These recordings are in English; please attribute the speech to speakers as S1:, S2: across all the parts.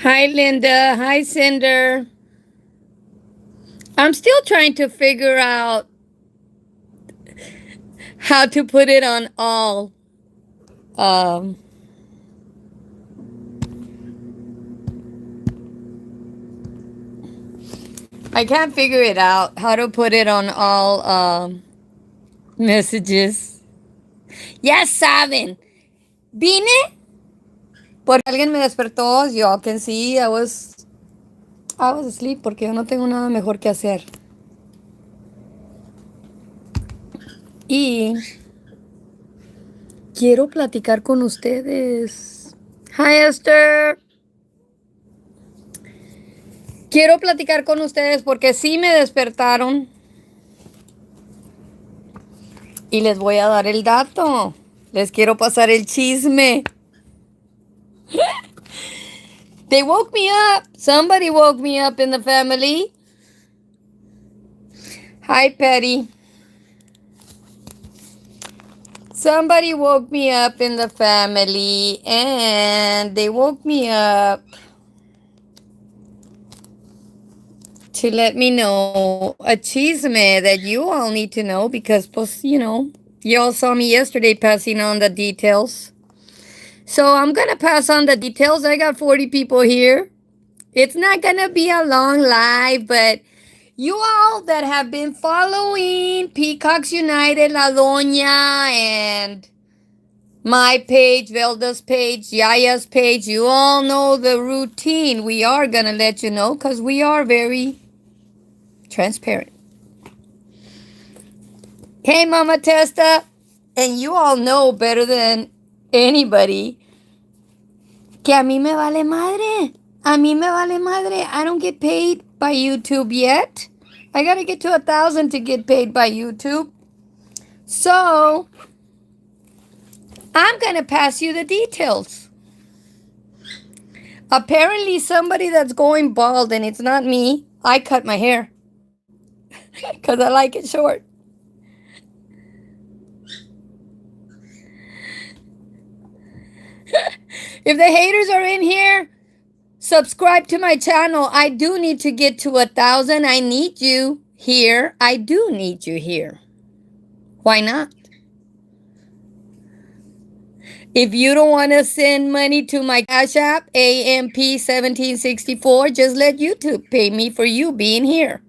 S1: Hi, Linda. Hi, Cinder. I'm still trying to figure out how to put it on all. Um, I can't figure it out how to put it on all messages. Ya saben, vine porque alguien me despertó. As y'all can see, I was asleep porque yo no tengo nada mejor que hacer. Y quiero platicar con ustedes. Hi, Esther. Quiero platicar con ustedes porque sí me despertaron y les voy a dar el dato. Les quiero pasar el chisme. They woke me up. Somebody woke me up in the family. Hi, Patty. Somebody woke me up in the family and they woke me up to let me know a chisme that you all need to know because, pues, you all saw me yesterday passing on the details. So I'm going to pass on the details. I got 40 people here. It's not going to be a long live, but you all that have been following Peacocks United, La Doña, and my page, Velda's page, Yaya's page, you all know the routine. We are going to let you know because we are very transparent. Hey, Mama Testa. And you all know better than anybody que a mí me vale madre. A mí me vale madre. I don't get paid by YouTube yet. I got to get to 1,000 to get paid by YouTube. So, I'm going to pass you the details. Apparently, somebody that's going bald, and it's not me, I cut my hair because I like it short. If the haters are in here, subscribe to my channel. I do need to get to 1,000. I need you here. I do need you here. Why not? If you don't want to send money to my Cash App, AMP1764, just let YouTube pay me for you being here.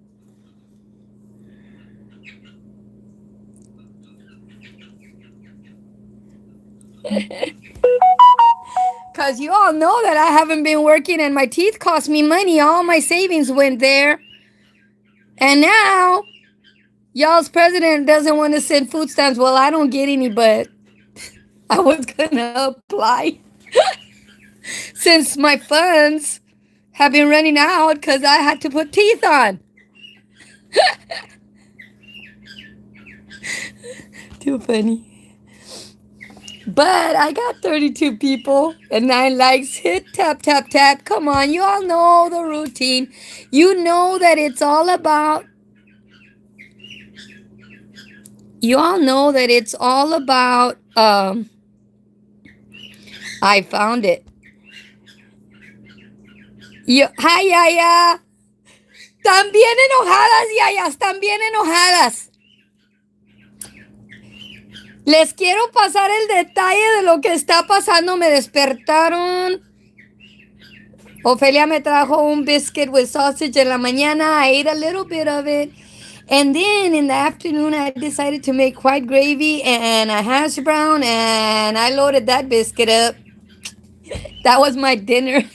S1: Because you all know that I haven't been working and my teeth cost me money. All my savings went there. And now, y'all's president doesn't want to send food stamps. Well, I don't get any, but I was going to apply. Since my funds have been running out because I had to put teeth on. Too funny. But I got 32 people and 9 likes. Hit tap, tap, tap. Come on. You all know the routine. You know that it's all about. You all know that it's all about. I found it. Hi, Yaya. Están bien enojadas, Yaya. Están bien enojadas. Les quiero pasar el detalle de lo que está pasando. Me despertaron. Ofelia me trajo un biscuit with sausage en la mañana. I ate a little bit of it. And then in the afternoon, I decided to make white gravy and a hash brown. And I loaded that biscuit up. That was my dinner.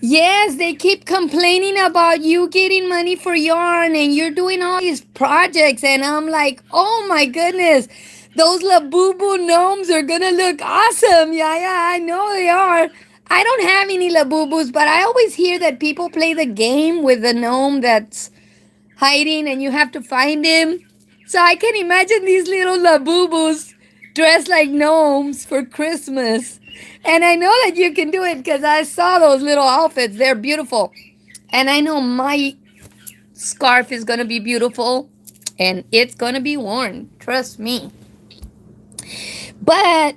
S1: Yes, they keep complaining about you getting money for yarn and you're doing all these projects. And I'm like, oh my goodness, those Labubu gnomes are going to look awesome. Yeah, I know they are. I don't have any Labubus, but I always hear that people play the game with the gnome that's hiding and you have to find him. So I can imagine these little Labubus dressed like gnomes for Christmas. And I know that you can do it because I saw those little outfits. They're beautiful. And I know my scarf is going to be beautiful. And it's going to be warned. Trust me. But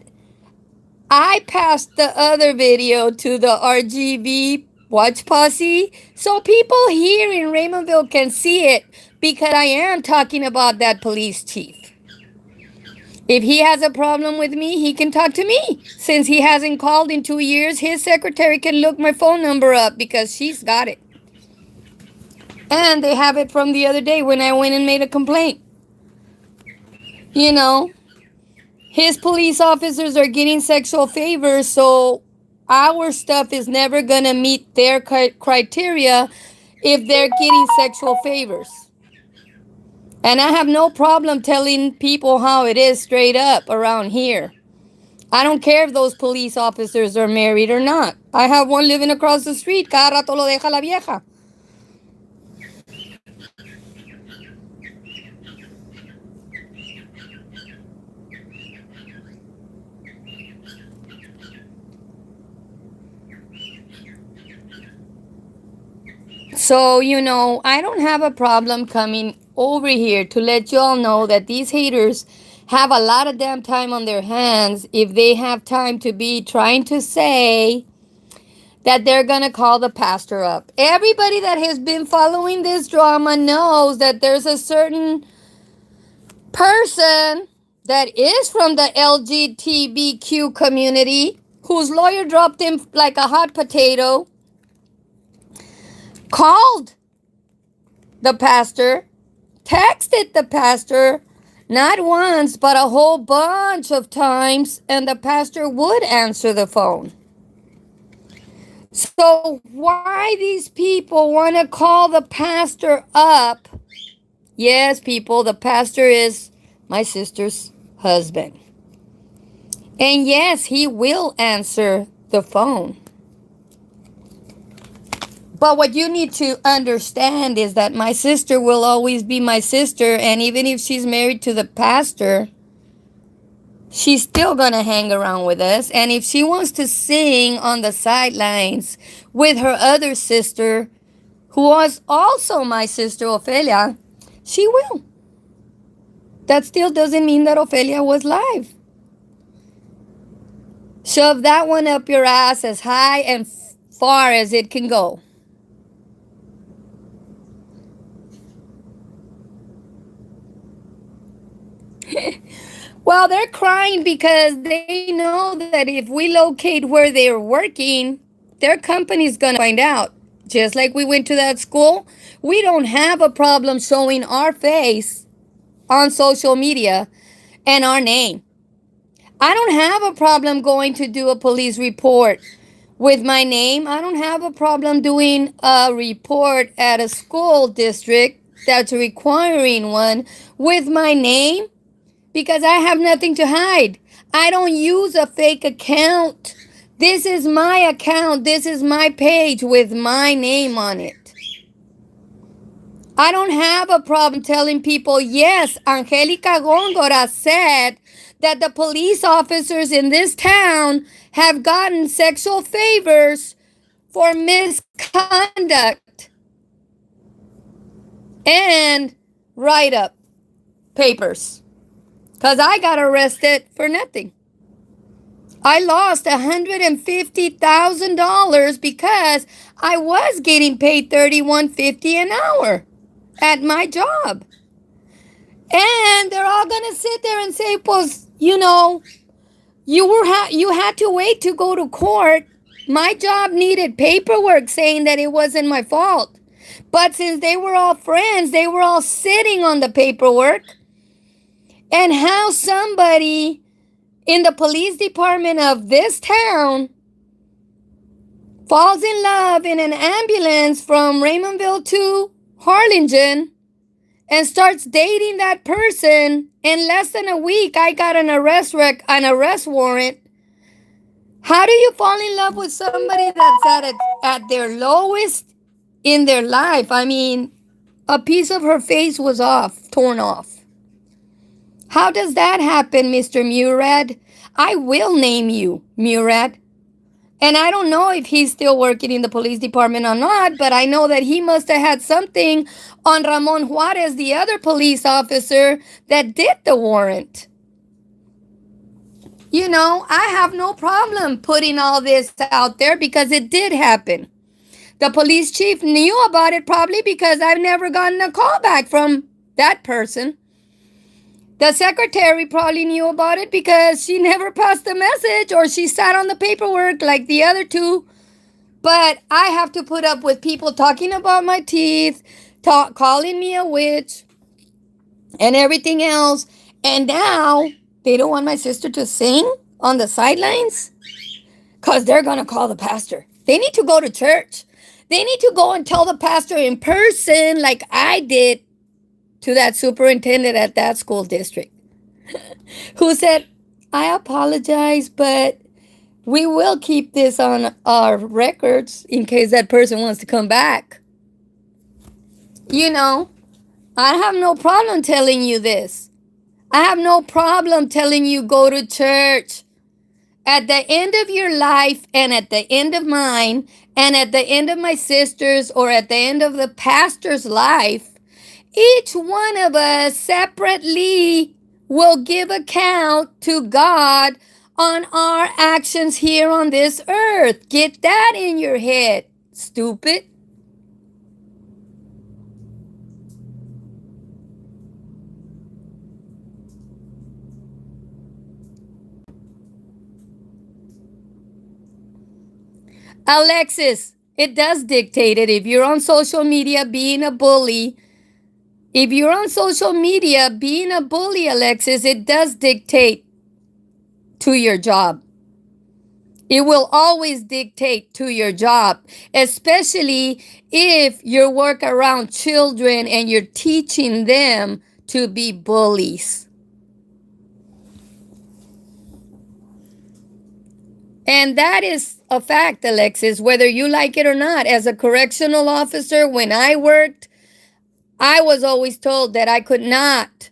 S1: I passed the other video to the RGB Watch Posse so people here in Raymondville can see it because I am talking about that police chief. If he has a problem with me, he can talk to me. Since he hasn't called in 2 years, his secretary can look my phone number up because she's got it. And they have it from the other day when I went and made a complaint. You know, his police officers are getting sexual favors, so our stuff is never going to meet their criteria if they're getting sexual favors. And I have no problem telling people how it is straight up around here. I don't care if those police officers are married or not. I have one living across the street. Cada rato lo deja la vieja. So, I don't have a problem coming over here to let you all know that these haters have a lot of damn time on their hands if they have time to be trying to say that they're going to call the pastor up. Everybody that has been following this drama knows that there's a certain person that is from the LGBTQ community whose lawyer dropped him like a hot potato, called the pastor, texted the pastor, not once, but a whole bunch of times, and the pastor would answer the phone. So why these people want to call the pastor up? Yes, people, the pastor is my sister's husband. And yes, he will answer the phone. But what you need to understand is that my sister will always be my sister, and even if she's married to the pastor, she's still going to hang around with us. And if she wants to sing on the sidelines with her other sister, who was also my sister, Ophelia, she will. That still doesn't mean that Ophelia was live. Shove that one up your ass as high and far as it can go. Well, they're crying because they know that if we locate where they're working, their company's going to find out. Just like we went to that school, we don't have a problem showing our face on social media and our name. I don't have a problem going to do a police report with my name. I don't have a problem doing a report at a school district that's requiring one with my name, because I have nothing to hide. I don't use a fake account. This is my account. This is my page with my name on it. I don't have a problem telling people, yes, Angie Gongora said that the police officers in this town have gotten sexual favors for misconduct and write-up papers. Because I got arrested for nothing. I lost $150,000 because I was getting paid $31.50 an hour at my job. And they're all going to sit there and say, pues, you had to wait to go to court. My job needed paperwork saying that it wasn't my fault. But since they were all friends, they were all sitting on the paperwork. And how somebody in the police department of this town falls in love in an ambulance from Raymondville to Harlingen and starts dating that person, in less than a week I got an arrest warrant. How do you fall in love with somebody that's at their lowest in their life? I mean, a piece of her face was torn off. How does that happen, Mr. Murad? I will name you, Murad. And I don't know if he's still working in the police department or not, but I know that he must have had something on Ramon Juarez, the other police officer that did the warrant. You know, I have no problem putting all this out there because it did happen. The police chief knew about it probably because I've never gotten a call back from that person. The secretary probably knew about it because she never passed the message or she sat on the paperwork like the other two. But I have to put up with people talking about my teeth, calling me a witch, and everything else. And now they don't want my sister to sing on the sidelines because they're going to call the pastor. They need to go to church. They need to go and tell the pastor in person, like I did to that superintendent at that school district, who said, I apologize, but we will keep this on our records in case that person wants to come back. You know, I have no problem telling you this. I have no problem telling you go to church. At the end of your life and at the end of mine and at the end of my sister's or at the end of the pastor's life, each one of us separately will give account to God on our actions here on this earth. Get that in your head, stupid. Alexis, it does dictate it. If you're on social media being a bully, Alexis, it does dictate to your job. It will always dictate to your job, especially if you work around children and you're teaching them to be bullies. And that is a fact, Alexis, whether you like it or not. As a correctional officer, when I worked, I was always told that I could not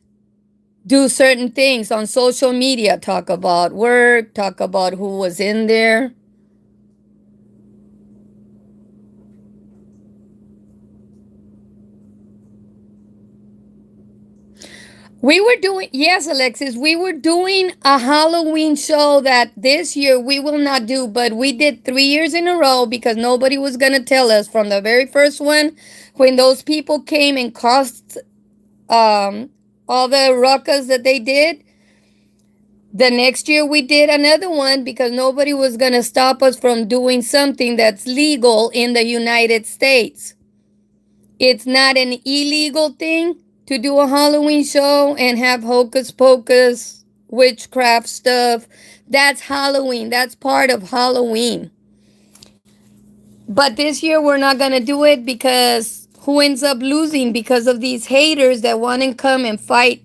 S1: do certain things on social media, talk about work, talk about who was in there. Yes, Alexis, we were doing a Halloween show that this year we will not do, but we did 3 years in a row because nobody was going to tell us from the very first one when those people came and caused all the ruckus that they did. The next year we did another one because nobody was going to stop us from doing something that's legal in the United States. It's not an illegal thing to do a Halloween show and have hocus pocus, witchcraft stuff. That's Halloween. That's part of Halloween. But this year we're not going to do it because who ends up losing because of these haters that want to come and fight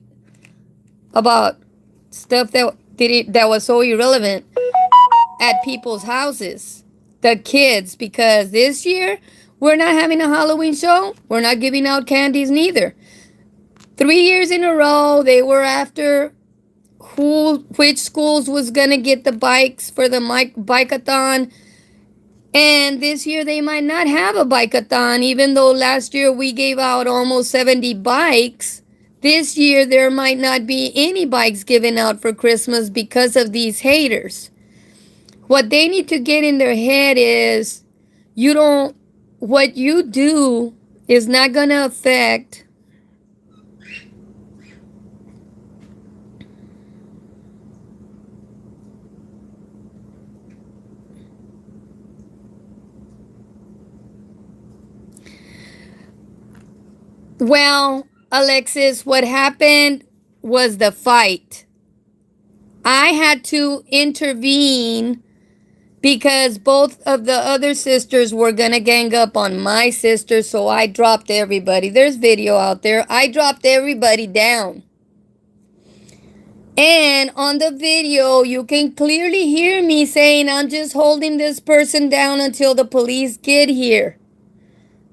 S1: about stuff that was so irrelevant at people's houses? The kids, because this year we're not having a Halloween show. We're not giving out candies neither. 3 years in a row, they were after which schools was going to get the bikes for the bike-a-thon. And this year they might not have a bike-a-thon, even though last year we gave out almost 70 bikes. This year there might not be any bikes given out for Christmas because of these haters. What they need to get in their head is what you do is not going to affect Well, Alexis, what happened was the fight. I had to intervene because both of the other sisters were going to gang up on my sister, so I dropped everybody. There's video out there. I dropped everybody down. And on the video, you can clearly hear me saying, I'm just holding this person down until the police get here.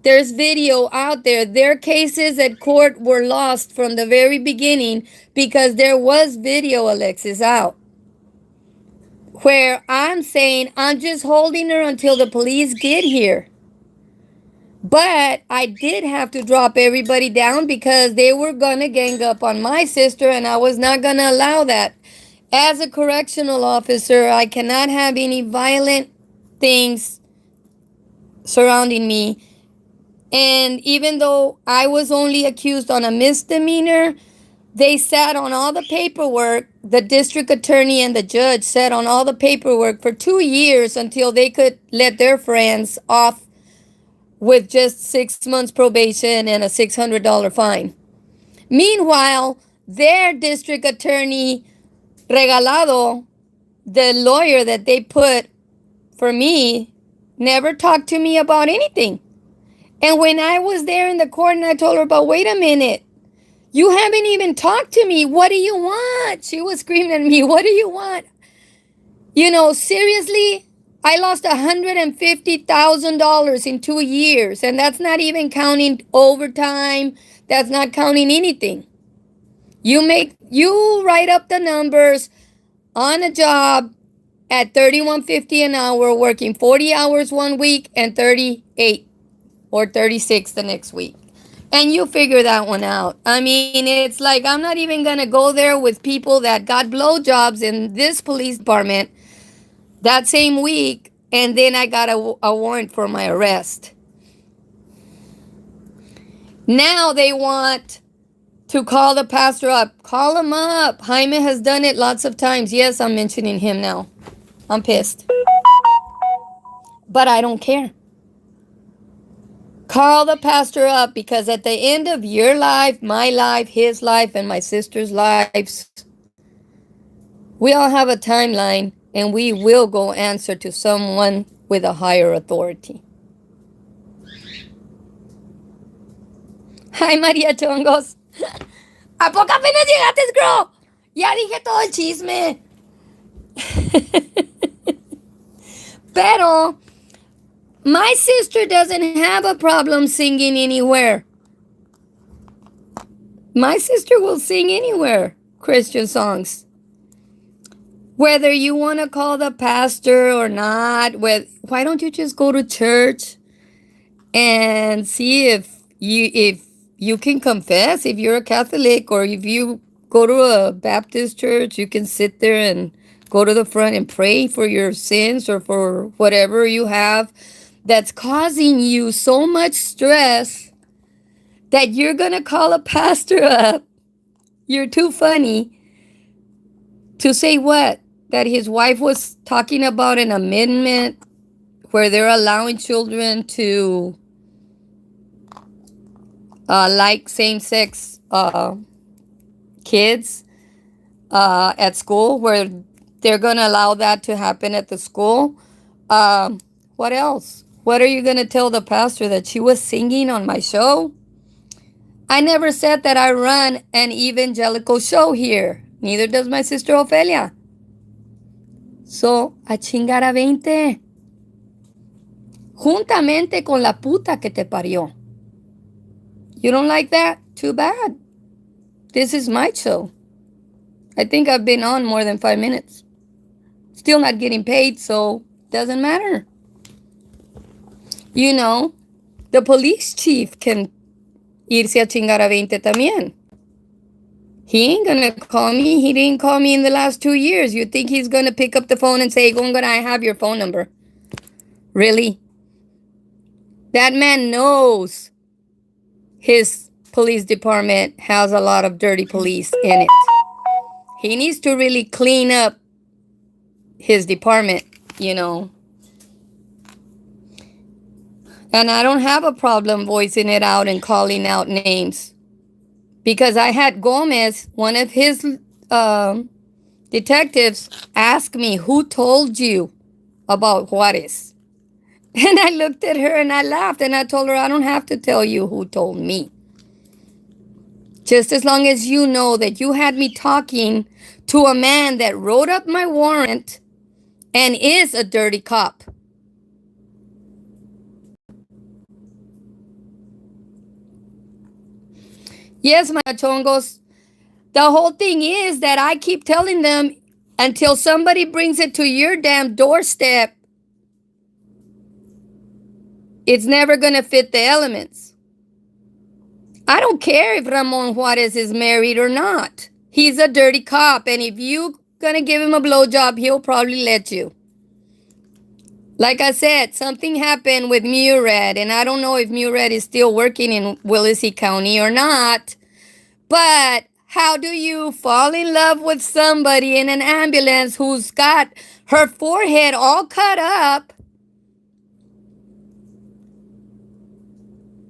S1: There's video out there. Their cases at court were lost from the very beginning because there was video, Alexis, out. where I'm saying I'm just holding her until the police get here. But I did have to drop everybody down because they were going to gang up on my sister, and I was not going to allow that. As a correctional officer, I cannot have any violent things surrounding me. And even though I was only accused on a misdemeanor, they sat on all the paperwork. The district attorney and the judge sat on all the paperwork for 2 years until they could let their friends off with just 6 months probation and a $600 fine. Meanwhile, their district attorney, Regalado, the lawyer that they put for me, never talked to me about anything. And when I was there in the court and I told her, but wait a minute, you haven't even talked to me. What do you want? She was screaming at me, what do you want? You know, seriously, I lost $150,000 in 2 years, and that's not even counting overtime. That's not counting anything. You write up the numbers on a job at $31.50 an hour, working 40 hours one week and 38 or 36 the next week. And you figure that one out. I mean, it's like I'm not even going to go there with people that got blowjobs in this police department that same week, and then I got a warrant for my arrest. Now they want to call the pastor up. Call him up. Jaime has done it lots of times. Yes, I'm mentioning him now. I'm pissed. But I don't care. Call the pastor up, because at the end of your life, my life, his life, and my sister's lives, we all have a timeline, and we will go answer to someone with a higher authority. Hi, María Chongos. ¿A poco apenas llegaste, girl? Ya dije todo el chisme. Pero my sister doesn't have a problem singing anywhere. My sister will sing anywhere, Christian songs. Whether you want to call the pastor or not, why don't you just go to church and see if you can confess? If you're a Catholic, or if you go to a Baptist church, you can sit there and go to the front and pray for your sins or for whatever you have that's causing you so much stress that you're going to call a pastor up. You're too funny to say what? That his wife was talking about an amendment where they're allowing children to like same-sex kids at school, where they're going to allow that to happen at the school. What else? What are you going to tell the pastor? That she was singing on my show? I never said that I run an evangelical show here. Neither does my sister Ofelia. So, a chingar a 20. Juntamente con la puta que te parió. You don't like that? Too bad. This is my show. I think I've been on more than 5 minutes. Still not getting paid, so doesn't matter. You know, the police chief can irse a chingar a 20 también. He ain't gonna call me. He didn't call me in the last 2 years. You think he's gonna pick up the phone and say, Gongora, I have your phone number? Really? That man knows his police department has a lot of dirty police in it. He needs to really clean up his department, you know. And I don't have a problem voicing it out and calling out names. Because I had Gomez, one of his detectives, ask me, who told you about Juarez? And I looked at her and I laughed and I told her, I don't have to tell you who told me. Just as long as you know that you had me talking to a man that wrote up my warrant and is a dirty cop. Yes, my chongos. The whole thing is that I keep telling them, until somebody brings it to your damn doorstep, it's never going to fit the elements. I don't care if Ramon Juarez is married or not. He's a dirty cop, and if you going to give him a blowjob, he'll probably let you. Like I said, something happened with Murad, and I don't know if Murad is still working in Willacy County or not, but how do you fall in love with somebody in an ambulance who's got her forehead all cut up,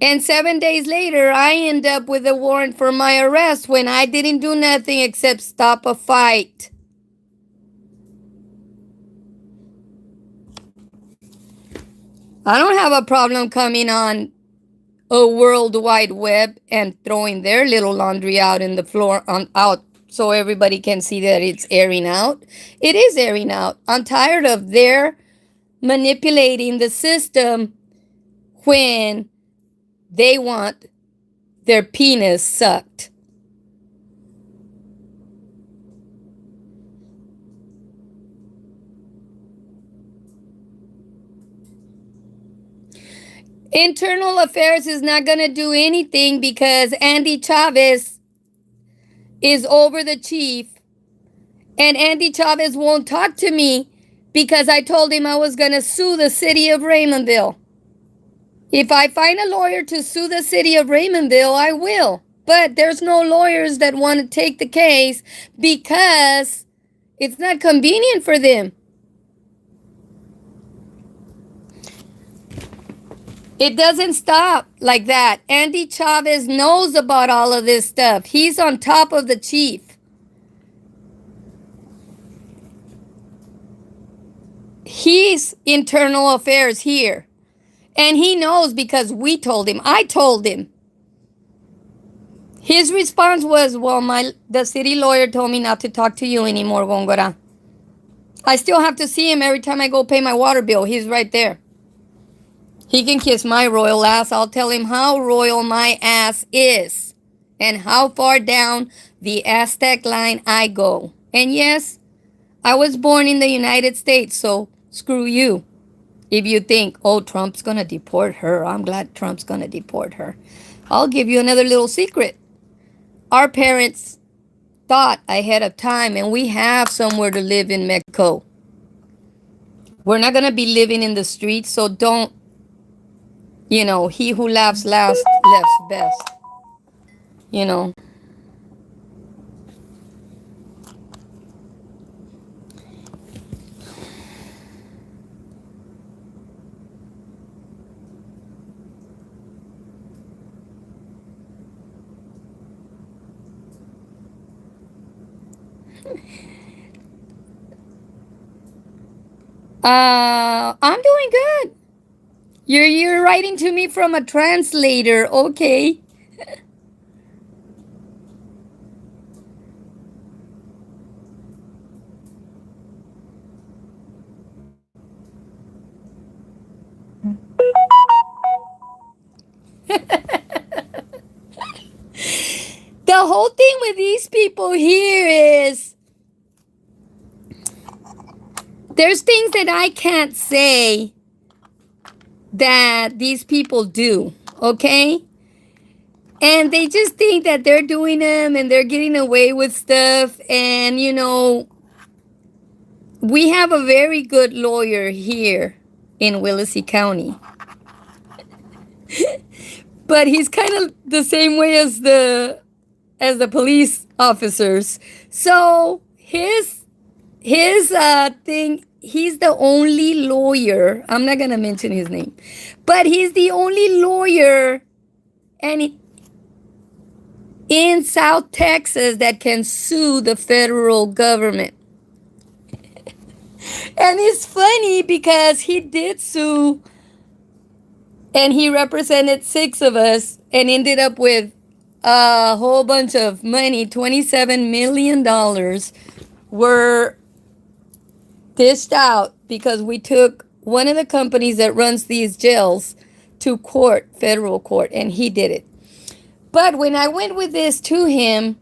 S1: and 7 days later I end up with a warrant for my arrest when I didn't do nothing except stop a fight? I don't have a problem coming on a World Wide Web and throwing their little laundry out in the floor out so everybody can see that it's airing out. It is airing out. I'm tired of their manipulating the system when they want their penis sucked. Internal Affairs is not going to do anything because Andy Chavez is over the chief, and Andy Chavez won't talk to me because I told him I was going to sue the city of Raymondville. If I find a lawyer to sue the city of Raymondville, I will. But there's no lawyers that want to take the case because it's not convenient for them. It doesn't stop like that. Andy Chavez knows about all of this stuff. He's on top of the chief. He's internal affairs here. And he knows because we told him. I told him. His response was, well, the city lawyer told me not to talk to you anymore, Gongora. I still have to see him every time I go pay my water bill. He's right there. He can kiss my royal ass. I'll tell him how royal my ass is and how far down the Aztec line I go. And yes, I was born in the United States, so screw you. If you think, oh, Trump's going to deport her, I'm glad Trump's going to deport her. I'll give you another little secret. Our parents thought ahead of time, and we have somewhere to live in Mexico. We're not going to be living in the streets, so don't, he who laughs last laughs best. I'm doing good. You're writing to me from a translator, okay? The whole thing with these people here is there's things that I can't say that these people do, okay? And they just think that they're doing them and they're getting away with stuff. And, we have a very good lawyer here in Willacy County. But he's kind of the same way as the police officers. So his thing, he's the only lawyer. I'm not gonna mention his name, but he's the only lawyer, and in South Texas that can sue the federal government. And it's funny because he did sue, and he represented 6 of us and ended up with a whole bunch of money. $27 million were dished out because we took one of the companies that runs these jails to court, federal court, and he did it. But when I went with this to him,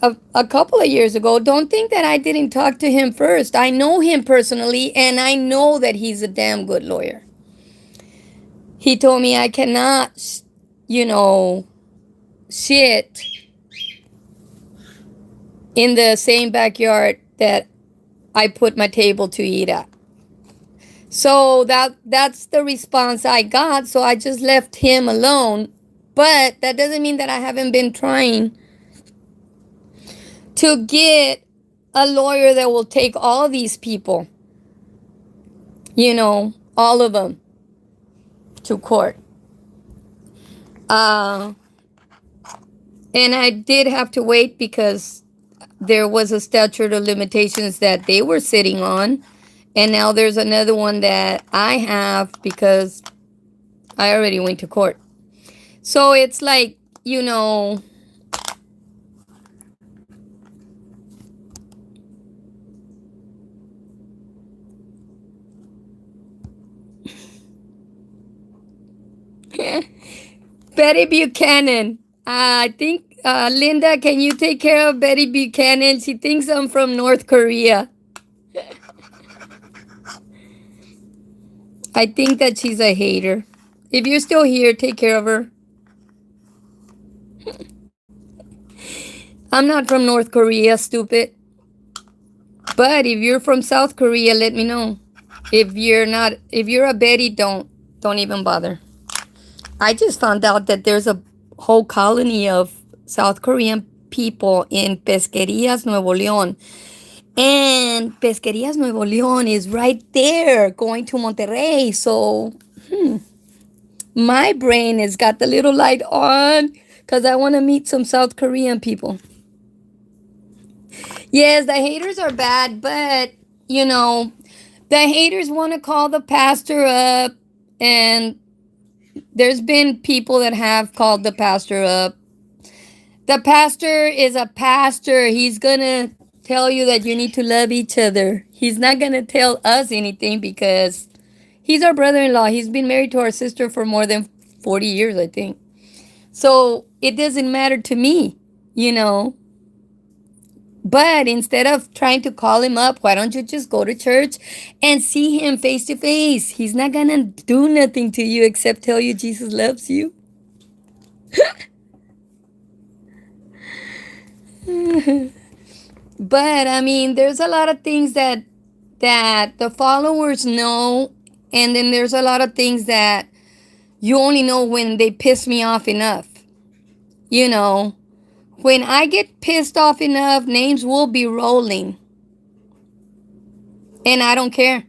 S1: a couple of years ago. Don't think that I didn't talk to him first. I know him personally, and I know that he's a damn good lawyer. He told me I cannot, you know, shit in the same backyard that I put my table to eat at. So that's the response I got. So I just left him alone. But that doesn't mean that I haven't been trying to get a lawyer that will take all these people, all of them, to court. And I did have to wait because there was a statute of limitations that they were sitting on. And now there's another one that I have because I already went to court. So it's like, Betty Buchanan. I think, Linda, can you take care of Betty Buchanan? She thinks I'm from North Korea. I think that she's a hater. If you're still here, take care of her. I'm not from North Korea, stupid. But if you're from South Korea, let me know. If you're a Betty, don't even bother. I just found out that there's a whole colony of South Korean people in Pesquerías, Nuevo León. And Pesquerías, Nuevo León is right there going to Monterrey. So, my brain has got the little light on because I want to meet some South Korean people. Yes, the haters are bad, but, the haters want to call the pastor up, and there's been people that have called the pastor up. The pastor is a pastor. He's going to tell you that you need to love each other. He's not going to tell us anything because he's our brother-in-law. He's been married to our sister for more than 40 years, I think. So it doesn't matter to me, But instead of trying to call him up, why don't you just go to church and see him face to face? He's not going to do nothing to you except tell you Jesus loves you. But, I mean, there's a lot of things that the followers know, and then there's a lot of things that you only know when they piss me off enough. When I get pissed off enough, names will be rolling. And I don't care.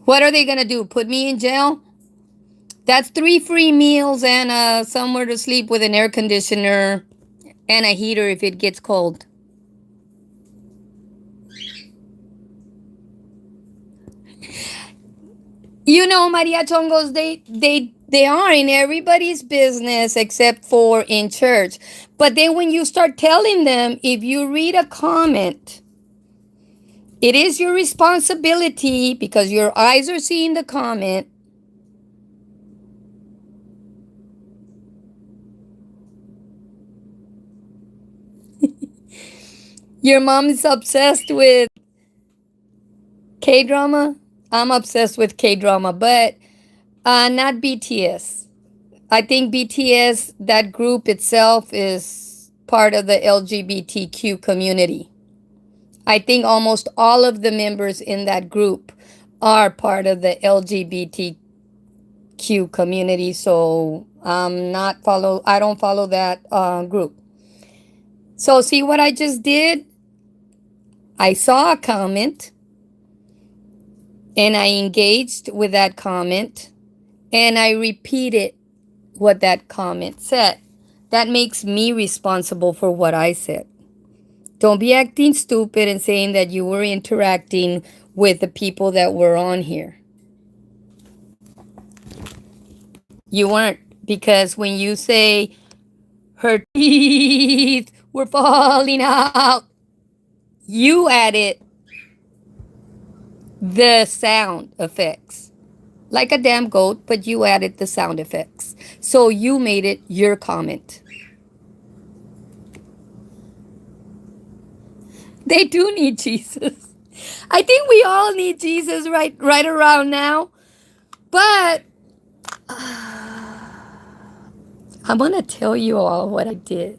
S1: What are they going to do? Put me in jail? That's 3 free meals and somewhere to sleep with an air conditioner and a heater if it gets cold. Maria Chongos, they are in everybody's business except for in church. But then when you start telling them, if you read a comment, it is your responsibility because your eyes are seeing the comment. Your mom is obsessed with K-drama. I'm obsessed with K-drama, but not BTS. I think BTS, that group itself, is part of the LGBTQ community. I think almost all of the members in that group are part of the LGBTQ community, so I don't follow that group. So see what I just did? I saw a comment and I engaged with that comment and I repeated what that comment said. That makes me responsible for what I said. Don't be acting stupid and saying that you were interacting with the people that were on here. You weren't, because when you say her teeth were falling out, you added the sound effects. Like a damn goat, but you added the sound effects. So you made it your comment. They do need Jesus. I think we all need Jesus right around now. But I'm going to tell you all what I did.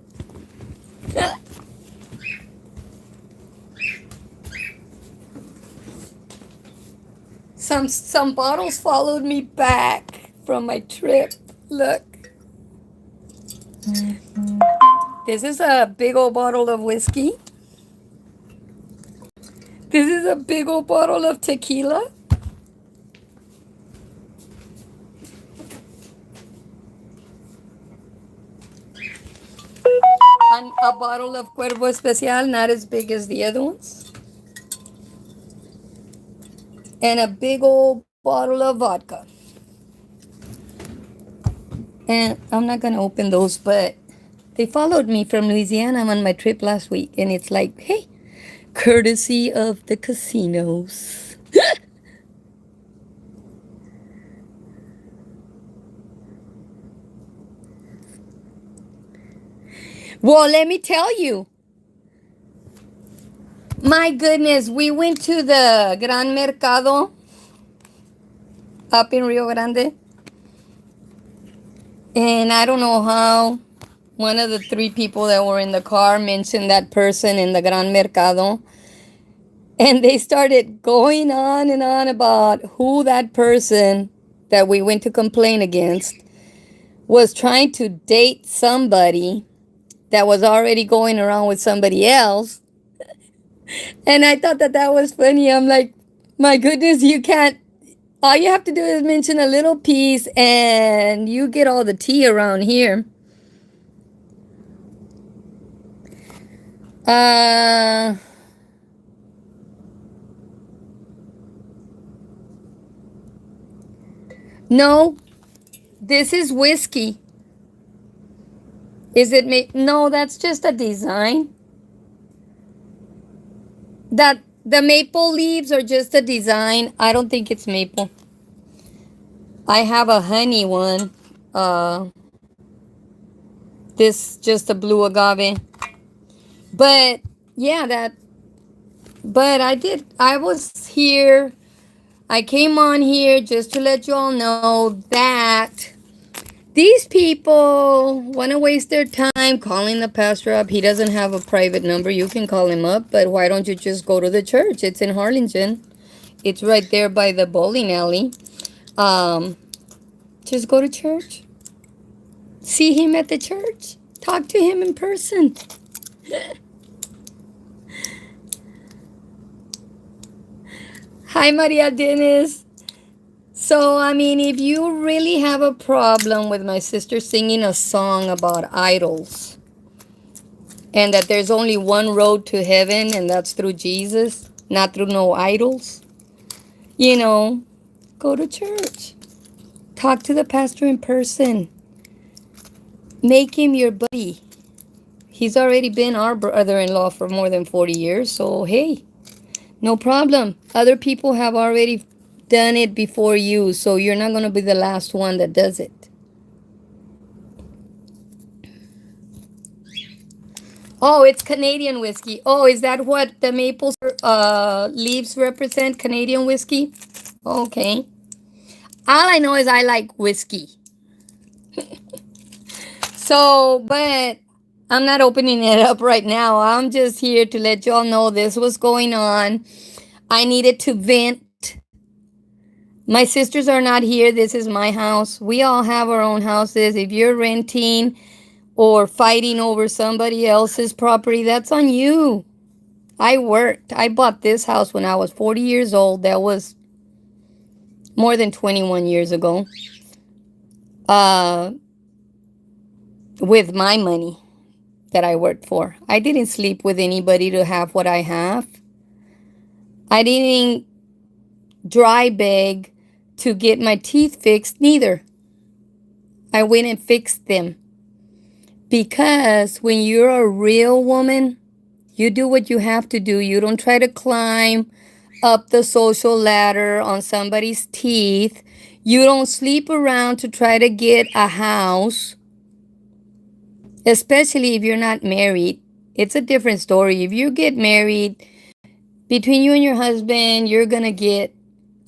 S1: Some bottles followed me back from my trip. Look. This is a big old bottle of whiskey. This is a big old bottle of tequila. And a bottle of Cuervo Especial, not as big as the other ones. And a big old bottle of vodka. And I'm not going to open those, but they followed me from Louisiana on my trip last week. And it's like, hey, courtesy of the casinos. Well, let me tell you. My goodness, we went to the Gran Mercado up in Rio Grande. And I don't know how one of the three people that were in the car mentioned that person in the Gran Mercado. And they started going on and on about who that person that we went to complain against was trying to date somebody that was already going around with somebody else. And I thought that that was funny. I'm like, my goodness, you can't. All you have to do is mention a little piece and you get all the tea around here. No, this is whiskey. Is it no, that's just a design. That the maple leaves are just a design. I don't think it's maple. I have a honey one. This just a blue agave. But yeah, but I was here. I came on here just to let you all know that these people want to waste their time calling the pastor up. He doesn't have a private number. You can call him up, but why don't you just go to the church? It's in Harlingen. It's right there by the bowling alley. Just go to church. See him at the church. Talk to him in person. Hi, Maria Dennis. So, I mean, if you really have a problem with my sister singing a song about idols and that there's only one road to heaven and that's through Jesus, not through no idols, go to church. Talk to the pastor in person. Make him your buddy. He's already been our brother-in-law for more than 40 years, so hey, no problem. Other people have already done it before you, so you're not going to be the last one that does it. Oh, it's Canadian whiskey. Oh, is that what the maple leaves represent? Canadian whiskey? Okay. All I know is I like whiskey. So, but I'm not opening it up right now. I'm just here to let y'all know this was going on. I needed to vent. My sisters are not here. This is my house. We all have our own houses. If you're renting or fighting over somebody else's property, that's on you. I worked. I bought this house when I was 40 years old. That was more than 21 years ago. With my money that I worked for. I didn't sleep with anybody to have what I have. I didn't dry beg to get my teeth fixed neither. I went and fixed them. Because when you're a real woman, you do what you have to do. You don't try to climb up the social ladder on somebody's teeth. You don't sleep around to try to get a house, especially if you're not married. it's a different story. If you get married, between you and your husband, you're going to get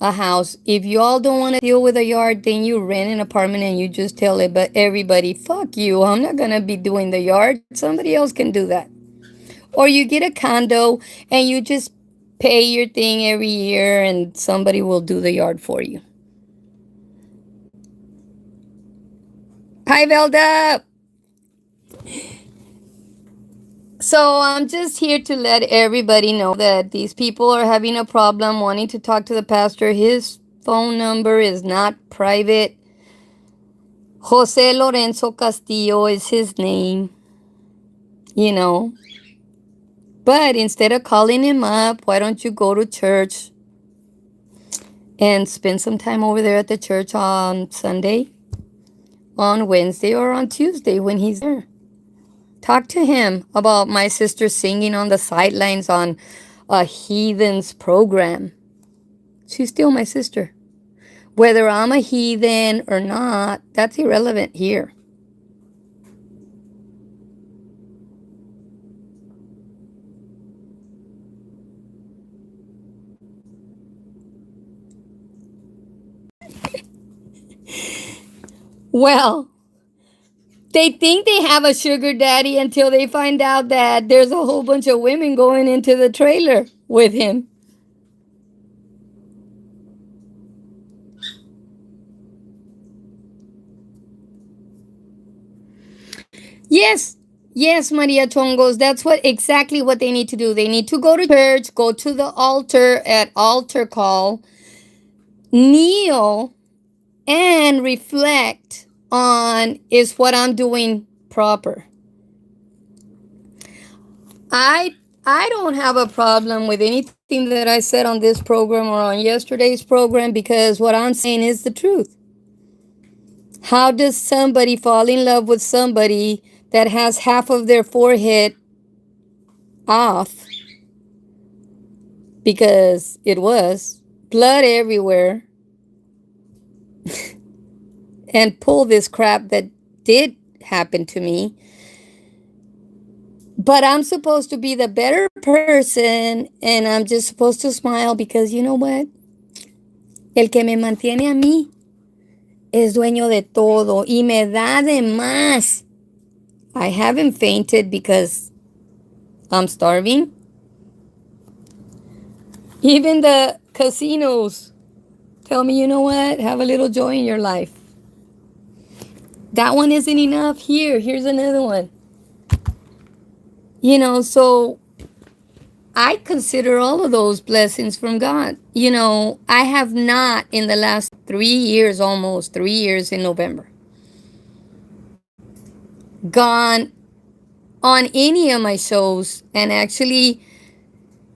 S1: a house. If you all don't want to deal with a yard, then you rent an apartment and you just tell it, but everybody, fuck you. I'm not going to be doing the yard. Somebody else can do that. Or you get a condo and you just pay your thing every year and somebody will do the yard for you. Hi, Velda. So I'm just here to let everybody know that these people are having a problem wanting to talk to the pastor. His phone number is not private. Jose Lorenzo Castillo is his name, you know. But instead of calling him up, why don't you go to church and spend some time over there at the church on Sunday, on Wednesday, or on Tuesday when he's there? Talk to him about my sister singing on the sidelines on a heathen's program. She's still my sister. Whether I'm a heathen or not, that's irrelevant here. Well, they think they have a sugar daddy until they find out that there's a whole bunch of women going into the trailer with him. Yes, yes, Maria Chongos, that's what exactly what they need to do. They need to go to church, go to the altar at altar call, kneel, and reflect on, is what I'm doing proper? I don't have a problem with anything that I said on this program or on yesterday's program, because what I'm saying is the truth. How does somebody fall in love with somebody that has half of their forehead off, because it was blood everywhere, and pull this crap that did happen to me? But I'm supposed to be the better person and I'm just supposed to smile because, you know what? El que me mantiene a mí es dueño de todo y me da de más. I haven't fainted because I'm starving. Even the casinos tell me, you know what? Have a little joy in your life. That one isn't enough. Here's another one. You know, so I consider all of those blessings from God. You know, I have not in the last 3 years, almost 3 years in November, gone on any of my shows and actually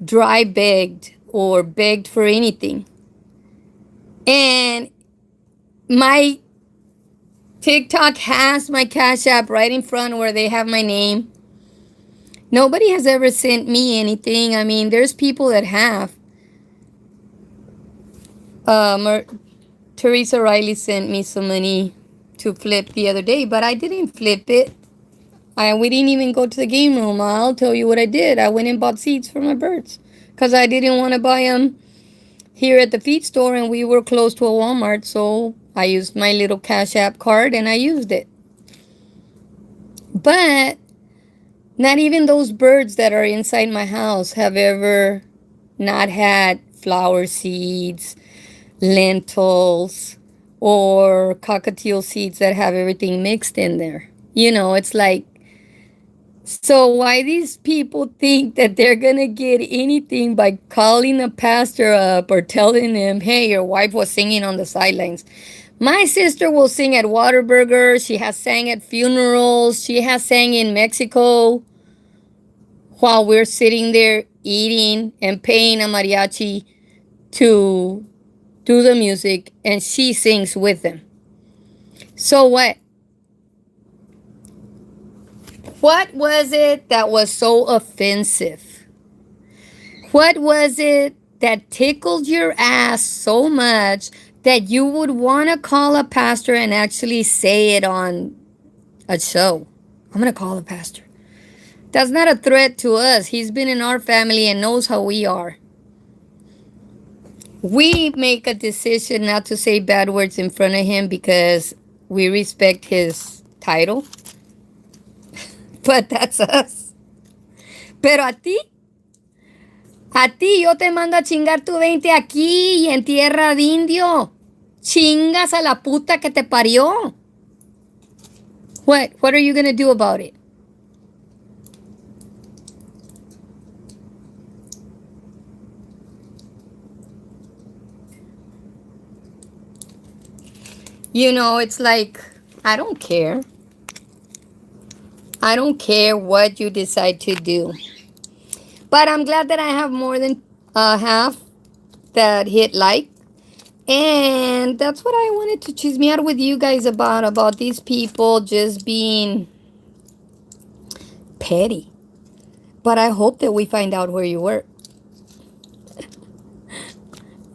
S1: dry begged or begged for anything. And my TikTok has my Cash App right in front where they have my name. Nobody has ever sent me anything. I mean, there's people that have. Teresa Riley sent me some money to flip the other day, but I didn't flip it. We didn't even go to the game room. I'll tell you what I did. I went and bought seeds for my birds because I didn't want to buy them here at the feed store, and we were close to a Walmart, so I used my little Cash App card and I used it. But not even those birds that are inside my house have ever not had flower seeds, lentils, or cockatiel seeds that have everything mixed in there. You know, it's like, so why these people think that they're going to get anything by calling a pastor up or telling him, hey, your wife was singing on the sidelines? My sister will sing at Whataburger. She has sang at funerals. She has sang in Mexico while we're sitting there eating and paying a mariachi to do the music, and she sings with them. So what? What was it that was so offensive? What was it that tickled your ass so much that you would want to call a pastor and actually say it on a show? I'm going to call a pastor. That's not a threat to us. He's been in our family and knows how we are. We make a decision not to say bad words in front of him because we respect his title, but that's us. Pero a ti yo te mando a chingar tu 20 aquí y en tierra de indio. Chingas a la puta que te parió. What? What are you gonna do about it? You know, it's like, I don't care. I don't care what you decide to do. But I'm glad that I have more than half that hit like. And that's what I wanted to chisme out with you guys about these people just being petty. But I hope that we find out where you work.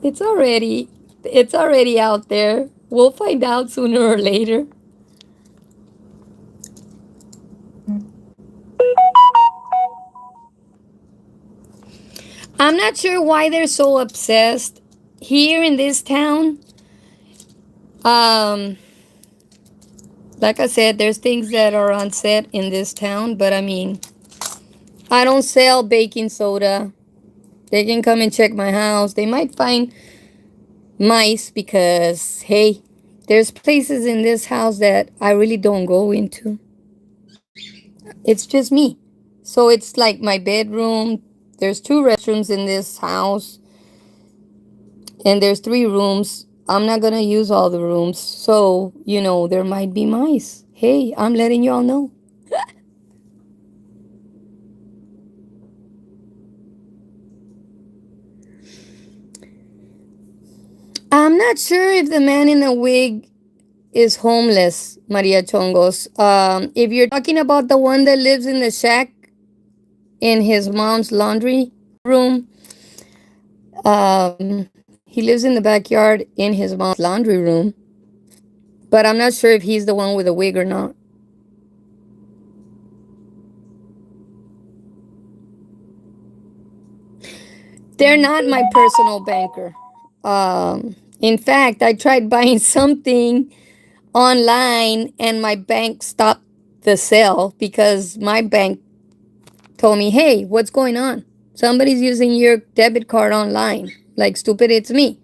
S1: It's already out there. We'll find out sooner or later. I'm not sure why they're so obsessed here in this town. Um, like I said, there's things that are unsaid in this town, but I mean, I don't sell baking soda. They can come and check my house. They might find mice because, hey, there's places in this house that I really don't go into. It's just me. So it's like my bedroom. There's two restrooms in this house, and there's three rooms. I'm not gonna use all the rooms. So, there might be mice. Hey, I'm letting y'all know. I'm not sure if the man in the wig is homeless, Maria Chongos. If you're talking about the one that lives in the shack in his mom's laundry room, he lives in the backyard in his mom's laundry room. But I'm not sure if he's the one with a wig or not. They're not my personal banker. In fact, I tried buying something online and my bank stopped the sale because my bank told me, hey, what's going on? Somebody's using your debit card online. Like, stupid, it's me.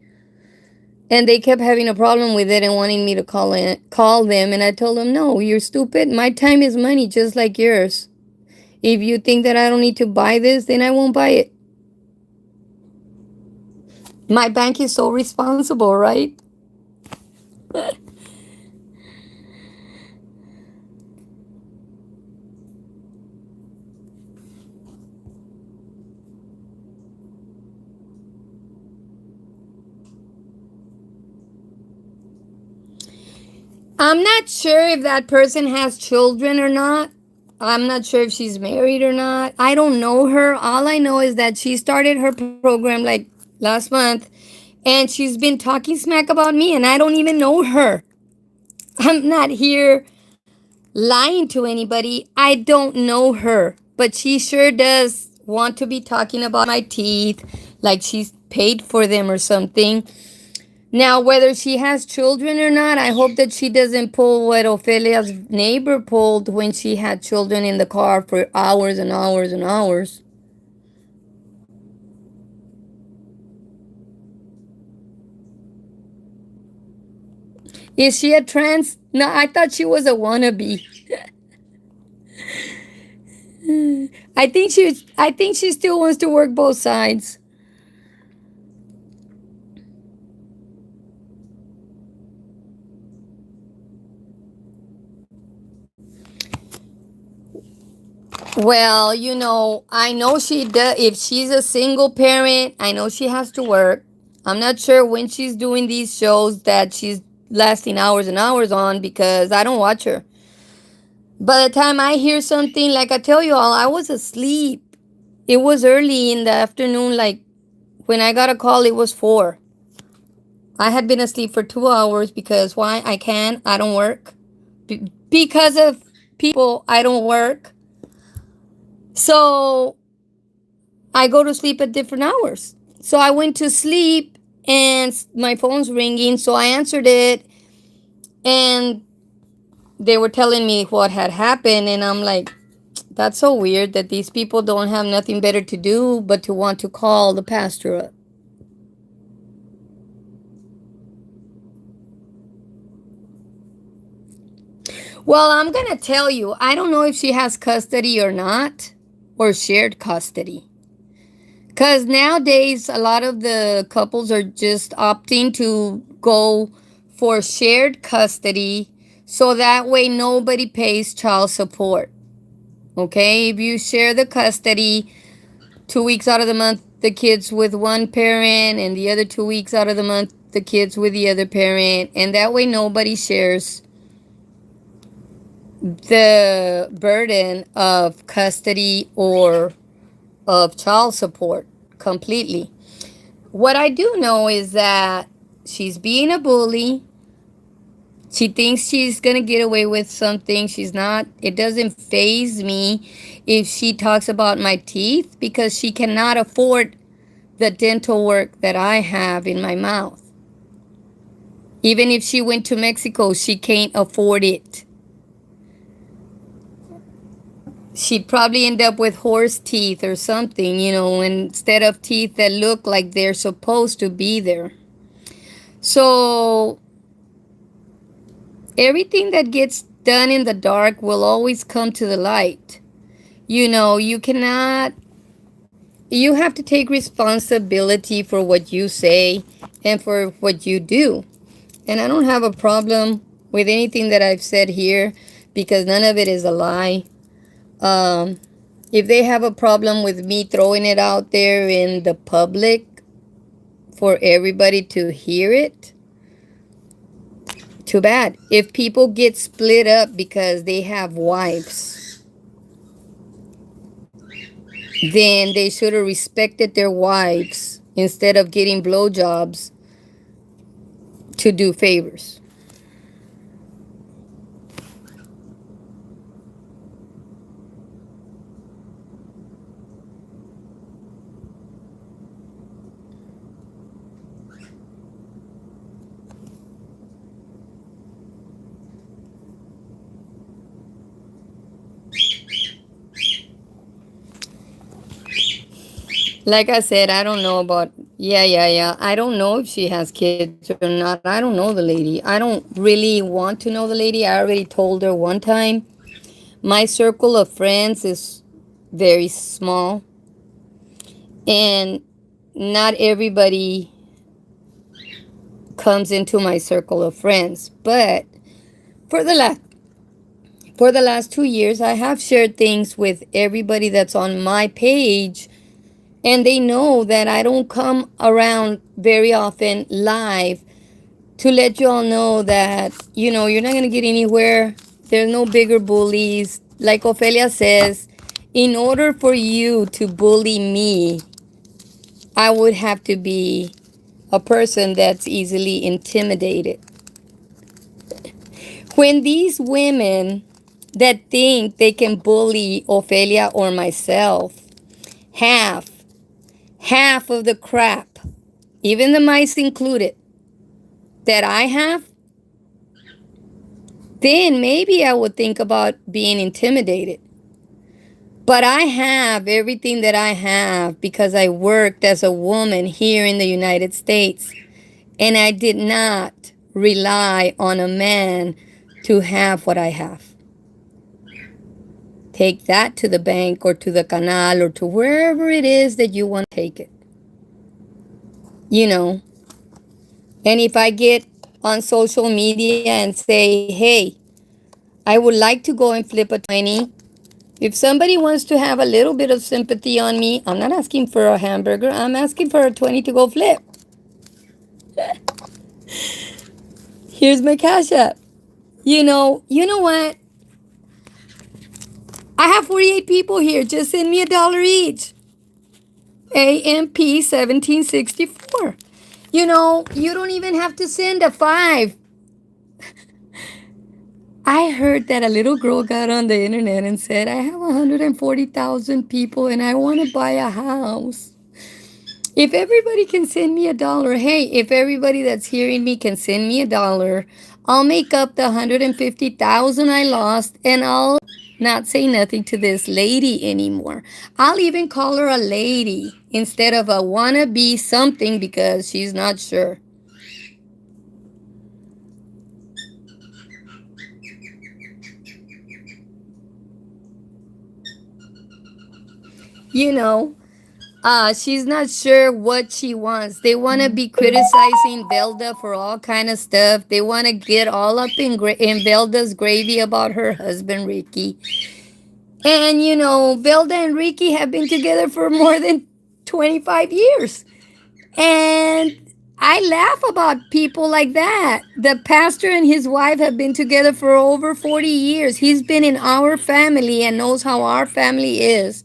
S1: And they kept having a problem with it and wanting me to call them. And I told them, no, you're stupid. My time is money, just like yours. If you think that I don't need to buy this, then I won't buy it. My bank is so responsible, right? I'm not sure if that person has children or not. I'm not sure if she's married or not. I don't know her. All I know is that she started her program like last month and she's been talking smack about me and I don't even know her. I'm not here lying to anybody. I don't know her, but she sure does want to be talking about my teeth like she's paid for them or something. Now, whether she has children or not, I hope that she doesn't pull what Ophelia's neighbor pulled when she had children in the car for hours and hours and hours. Is she a trans? No, I thought she was a wannabe. I think she still wants to work both sides. Well, I know she does. If she's a single parent, I know she has to work. I'm not sure when she's doing these shows that she's lasting hours and hours on because I don't watch her. By the time I hear something, like I tell you all, I was asleep. It was early in the afternoon, like when I got a call, it was 4. I had been asleep for 2 hours because why? I don't work. Because of people, I don't work. So I go to sleep at different hours. So I went to sleep and my phone's ringing. So I answered it and they were telling me what had happened. And I'm like, that's so weird that these people don't have nothing better to do but to want to call the pastor up. Well, I'm going to tell you, I don't know if she has custody or not, or shared custody. Because nowadays, a lot of the couples are just opting to go for shared custody so that way nobody pays child support. Okay? If you share the custody, 2 weeks out of the month, the kids with one parent, and the other 2 weeks out of the month, the kids with the other parent. And that way nobody shares the burden of custody or of child support completely. What I do know is that she's being a bully. She thinks she's going to get away with something. She's not. It doesn't faze me if she talks about my teeth because she cannot afford the dental work that I have in my mouth. Even if she went to Mexico, she can't afford it. She'd probably end up with horse teeth or something, instead of teeth that look like they're supposed to be there. So everything that gets done in the dark will always come to the light. You cannot, you have to take responsibility for what you say and for what you do. And I don't have a problem with anything that I've said here because none of it is a lie. If they have a problem with me throwing it out there in the public for everybody to hear it, too bad. If people get split up because they have wives, then they should have respected their wives instead of getting blowjobs to do favors. Like I said, I don't know about, yeah. I don't know if she has kids or not. I don't know the lady. I don't really want to know the lady. I already told her one time. My circle of friends is very small. And not everybody comes into my circle of friends. But for the last 2 years, I have shared things with everybody that's on my page. And they know that I don't come around very often live to let you all know that, you're not going to get anywhere. There's no bigger bullies. Like Ophelia says, in order for you to bully me, I would have to be a person that's easily intimidated. When these women that think they can bully Ophelia or myself have half of the crap, even the mice included, that I have, then maybe I would think about being intimidated. But I have everything that I have because I worked as a woman here in the United States. And I did not rely on a man to have what I have. Take that to the bank or to the canal or to wherever it is that you want to take it. And if I get on social media and say, hey, I would like to go and flip a 20. If somebody wants to have a little bit of sympathy on me, I'm not asking for a hamburger. I'm asking for a 20 to go flip. Here's my Cash App. You know what? I have 48 people here. Just send me $1 each. AMP 1764. You don't even have to send a 5. I heard that a little girl got on the internet and said, I have 140,000 people and I want to buy a house. If everybody can send me $1, hey, if everybody that's hearing me can send me $1, I'll make up the 150,000 I lost and I'll not say nothing to this lady anymore. I'll even call her a lady instead of a wannabe something because she's not sure. You know, she's not sure what she wants. They want to be criticizing Velda for all kind of stuff. They want to get all up in Velda's gravy about her husband Ricky. And you know, Velda and Ricky have been together for more than 25 years. And I laugh about people like that. The pastor and his wife have been together for over 40 years. He's been in our family and knows how our family is.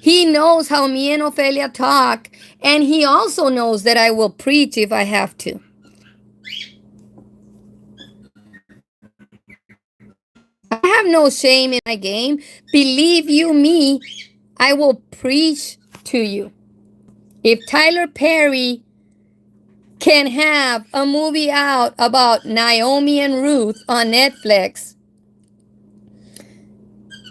S1: He knows how me and Ophelia talk, and he also knows that I will preach if I have to. I have no shame in my game. Believe you me, I will preach to you. If Tyler Perry can have a movie out about Naomi and Ruth on Netflix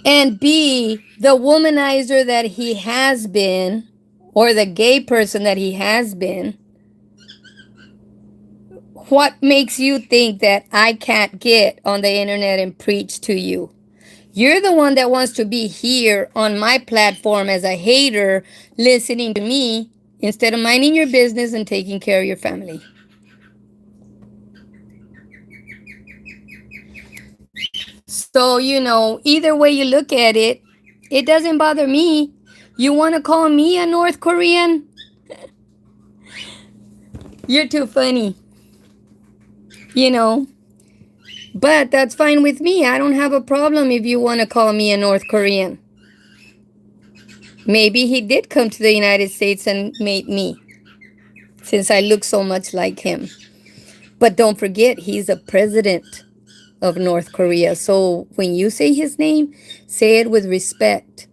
S1: and be the womanizer that he has been, or the gay person that he has been, what makes you think that I can't get on the internet and preach to you? You're the one that wants to be here on my platform as a hater, listening to me instead of minding your business and taking care of your family. So, you know, either way you look at it, it doesn't bother me. You want to call me a North Korean? You're too funny. You know, but that's fine with me. I don't have a problem if you want to call me a North Korean. Maybe he did come to the United States and made me, since I look so much like him. But don't forget, he's a president of North Korea. So when you say his name, say it with respect.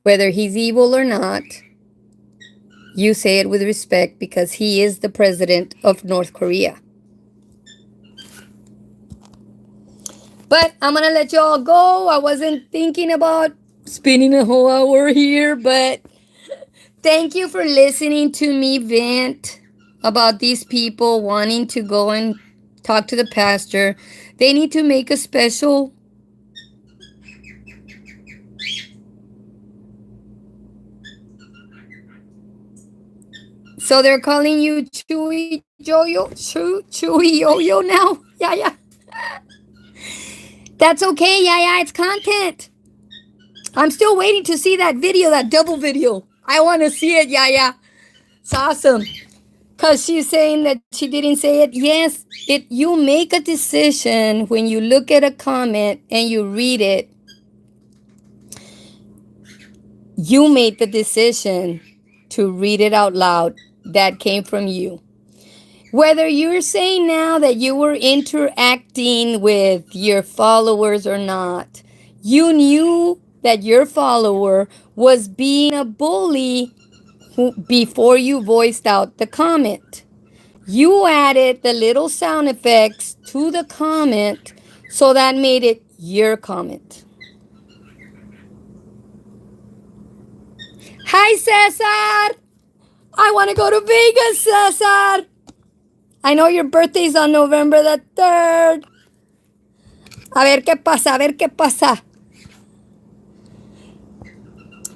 S1: Whether he's evil or not, you say it with respect because he is the president of North Korea. But I'm going to let you all go. I wasn't thinking about spending a whole hour here, but thank you for listening to me vent about these people wanting to go and talk to the pastor. They need to make a special So they're calling you Chewy Yo-Yo, Chewy Yo-Yo now? Yeah. That's okay, yeah, it's content. I'm still waiting to see that video, that double video. I want to see it, yeah. It's awesome. Because she's saying that she didn't say it. Yes, you make a decision when you look at a comment and you read it. You made the decision to read it out loud. That came from you. Whether you're saying now that you were interacting with your followers or not, you knew that your follower was being a bully before you voiced out the comment. You added the little sound effects to the comment, so that made it your comment. Hi, Cesar! I want to go to Vegas, Cesar! I know your birthday's on November the 3rd. A ver qué pasa.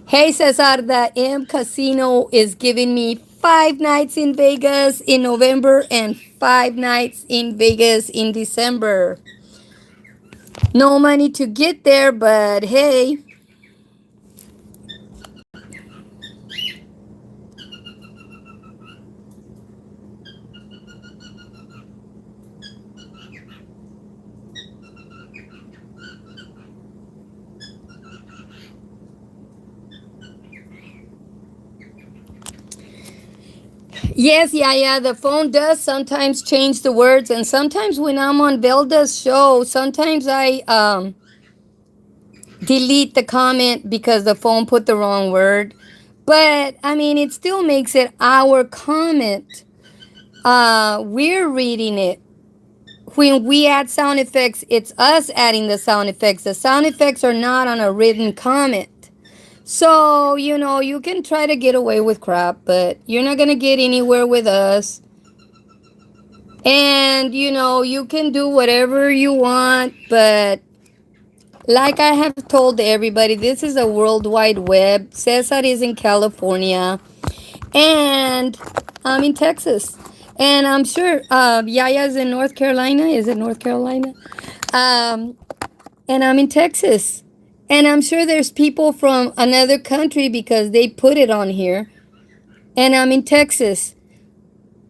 S1: Hey, Cesar, the M Casino is giving me 5 nights in Vegas in November and 5 nights in Vegas in December. No money to get there, but hey. Yes, yeah, yeah. The phone does sometimes change the words, and sometimes when I'm on Velda's show, sometimes I delete the comment because the phone put the wrong word. But I mean, it still makes it our comment. We're reading it. When we add sound effects, it's us adding the sound effects. The sound effects are not on a written comment. So, you can try to get away with crap, but you're not going to get anywhere with us. And, you can do whatever you want, but like I have told everybody, this is a worldwide web. Cesar is in California, and I'm in Texas. And I'm sure Yaya's in North Carolina. Is it North Carolina? Um, and I'm in Texas. And I'm sure there's people from another country because they put it on here. And I'm in Texas.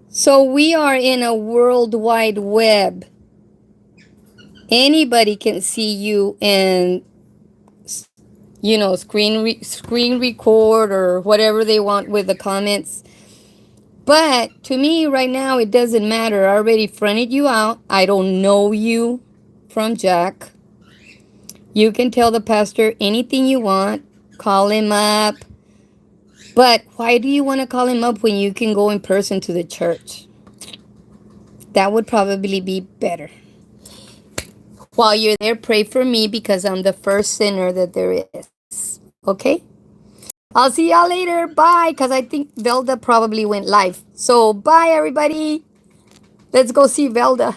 S1: So we are in a worldwide web. Anybody can see you and screen record or whatever they want with the comments. But to me right now it doesn't matter. I already fronted you out. I don't know you from Jack. You can tell the pastor anything you want. Call him up. But why do you want to call him up when you can go in person to the church? That would probably be better. While you're there, pray for me because I'm the first sinner that there is. Okay? I'll see y'all later. Bye. Because I think Velda probably went live. So, bye, everybody. Let's go see Velda.